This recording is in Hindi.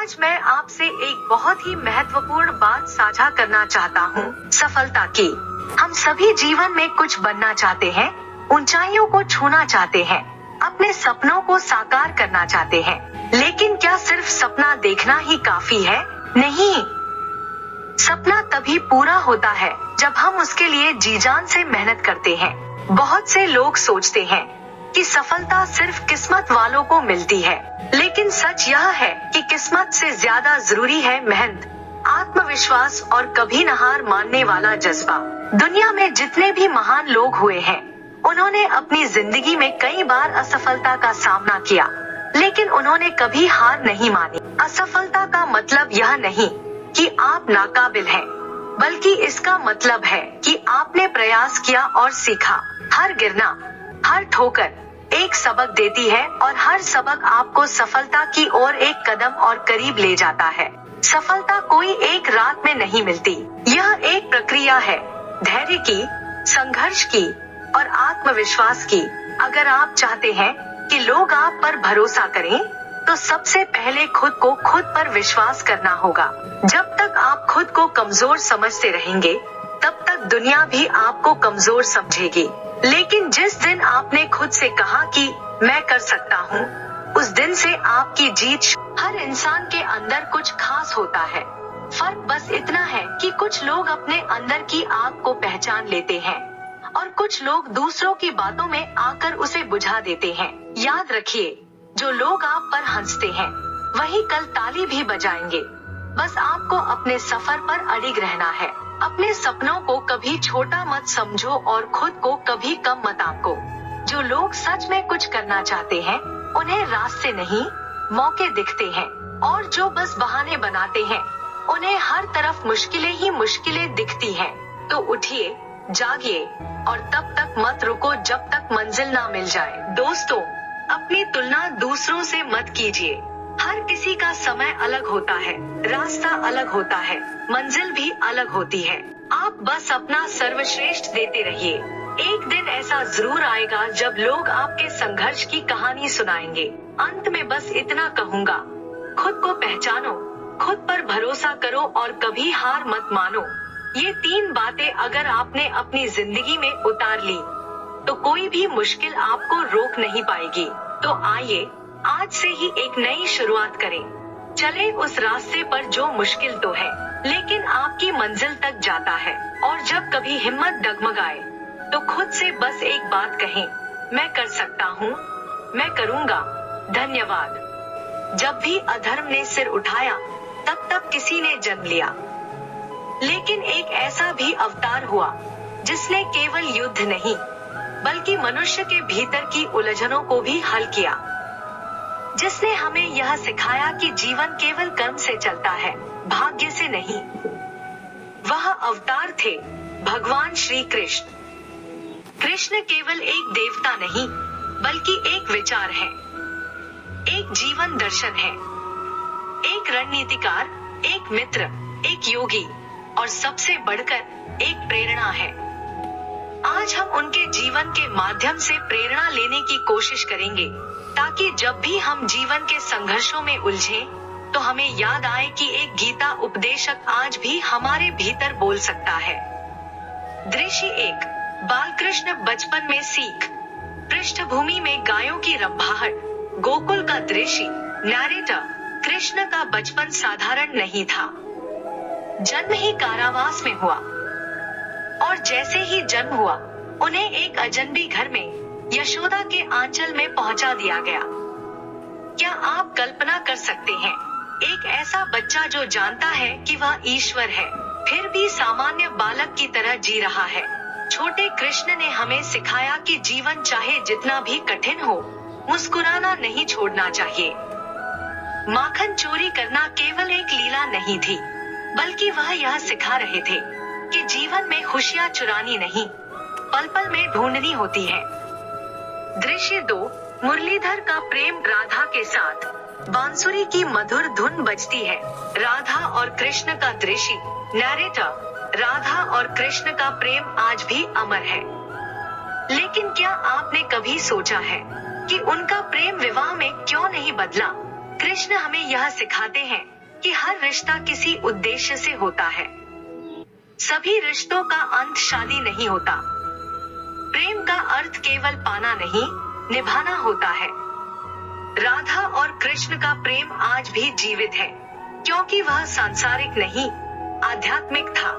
आज मैं आपसे एक बहुत ही महत्वपूर्ण बात साझा करना चाहता हूँ, सफलता की। हम सभी जीवन में कुछ बनना चाहते हैं, ऊंचाइयों को छूना चाहते हैं, अपने सपनों को साकार करना चाहते हैं। लेकिन क्या सिर्फ सपना देखना ही काफी है? नहीं। सपना तभी पूरा होता है जब हम उसके लिए जी जान से मेहनत करते हैं। बहुत से लोग सोचते हैं कि सफलता सिर्फ किस्मत वालों को मिलती है, लेकिन सच यह है कि किस्मत से ज्यादा जरूरी है मेहनत, आत्मविश्वास और कभी न हार मानने वाला जज्बा। दुनिया में जितने भी महान लोग हुए हैं, उन्होंने अपनी जिंदगी में कई बार असफलता का सामना किया, लेकिन उन्होंने कभी हार नहीं मानी। असफलता का मतलब यह नहीं कि आप नाकाबिल हैं, बल्कि इसका मतलब है कि आपने प्रयास किया और सीखा। हर गिरना, हर ठोकर एक सबक देती है और हर सबक आपको सफलता की ओर एक कदम और करीब ले जाता है। सफलता कोई एक रात में नहीं मिलती। यह एक प्रक्रिया है, धैर्य की, संघर्ष की और आत्मविश्वास की। अगर आप चाहते हैं कि लोग आप पर भरोसा करें, तो सबसे पहले खुद को खुद पर विश्वास करना होगा। जब तक आप खुद को कमजोर समझते रहेंगे, तब तक दुनिया भी आपको कमजोर समझेगी। लेकिन जिस दिन आपने खुद से कहा कि मैं कर सकता हूँ, उस दिन से आपकी जीत। हर इंसान के अंदर कुछ खास होता है। फर्क बस इतना है कि कुछ लोग अपने अंदर की आग को पहचान लेते हैं और कुछ लोग दूसरों की बातों में आकर उसे बुझा देते हैं। याद रखिए, जो लोग आप पर हंसते हैं, वही कल ताली भी बजाएंगे। बस आपको अपने सफर पर अडिग रहना है। अपने सपनों को कभी छोटा मत समझो और खुद को कभी कम मत आंको। जो लोग सच में कुछ करना चाहते हैं, उन्हें रास्ते नहीं, मौके दिखते हैं, और जो बस बहाने बनाते हैं, उन्हें हर तरफ मुश्किलें ही मुश्किलें दिखती हैं। तो उठिए, जागिए और तब तक मत रुको जब तक मंजिल ना मिल जाए। दोस्तों, अपनी तुलना दूसरों से मत कीजिए। हर किसी का समय अलग होता है, रास्ता अलग होता है, मंजिल भी अलग होती है। आप बस अपना सर्वश्रेष्ठ देते रहिए। एक दिन ऐसा जरूर आएगा जब लोग आपके संघर्ष की कहानी सुनाएंगे। अंत में बस इतना कहूँगा, खुद को पहचानो, खुद पर भरोसा करो और कभी हार मत मानो। ये 3 बातें अगर आपने अपनी जिंदगी में उतार ली, तो कोई भी मुश्किल आपको रोक नहीं पाएगी। तो आइए, आज से ही एक नई शुरुआत करें। चले उस रास्ते पर जो मुश्किल तो है, लेकिन आपकी मंजिल तक जाता है। और जब कभी हिम्मत डगमगाए, तो खुद से बस एक बात कहें, मैं कर सकता हूँ, मैं करूँगा। धन्यवाद। जब भी अधर्म ने सिर उठाया, तब किसी ने जन्म लिया, लेकिन एक ऐसा भी अवतार हुआ जिसने केवल युद्ध नहीं, बल्कि मनुष्य के भीतर की उलझनों को भी हल किया। जिसने हमें यह सिखाया कि जीवन केवल कर्म से चलता है, भाग्य से नहीं। वह अवतार थे भगवान श्री कृष्ण। कृष्ण केवल एक देवता नहीं, बल्कि एक विचार है, एक जीवन दर्शन है, एक रणनीतिकार, एक मित्र, एक योगी और सबसे बढ़कर एक प्रेरणा है। आज हम उनके जीवन के माध्यम से प्रेरणा लेने की कोशिश करेंगे, ताकि जब भी हम जीवन के संघर्षों में उलझें, तो हमें याद आए कि एक गीता उपदेशक आज भी हमारे भीतर बोल सकता है। दृश्य 1। बालकृष्ण बचपन में सीख। पृष्ठभूमि में गायों की रंभाहट, गोकुल का दृश्य। नैरेटर, कृष्ण का बचपन साधारण नहीं था। जन्म ही कारावास में हुआ, और जैसे ही जन्म हुआ, उन्हें एक अजनबी घर में, यशोदा के आंचल में पहुंचा दिया गया। क्या आप कल्पना कर सकते हैं, एक ऐसा बच्चा जो जानता है कि वह ईश्वर है, फिर भी सामान्य बालक की तरह जी रहा है। छोटे कृष्ण ने हमें सिखाया कि जीवन चाहे जितना भी कठिन हो, मुस्कुराना नहीं छोड़ना चाहिए। माखन चोरी करना केवल एक लीला नहीं थी, बल्कि वह यह सिखा रहे थे कि जीवन में खुशियां चुरानी नहीं, पल पल में ढूंढनी होती है। दृश्य 2। मुरलीधर का प्रेम। राधा के साथ बांसुरी की मधुर धुन बजती है। राधा और कृष्ण का दृश्य। नैरेटर, राधा और कृष्ण का प्रेम आज भी अमर है। लेकिन क्या आपने कभी सोचा है कि उनका प्रेम विवाह में क्यों नहीं बदला? कृष्ण हमें यह सिखाते हैं कि हर रिश्ता किसी उद्देश्य से होता है। सभी रिश्तों का अंत शादी नहीं होता। प्रेम का अर्थ केवल पाना नहीं, निभाना होता है। राधा और कृष्ण का प्रेम आज भी जीवित है, क्योंकि वह सांसारिक नहीं, आध्यात्मिक था।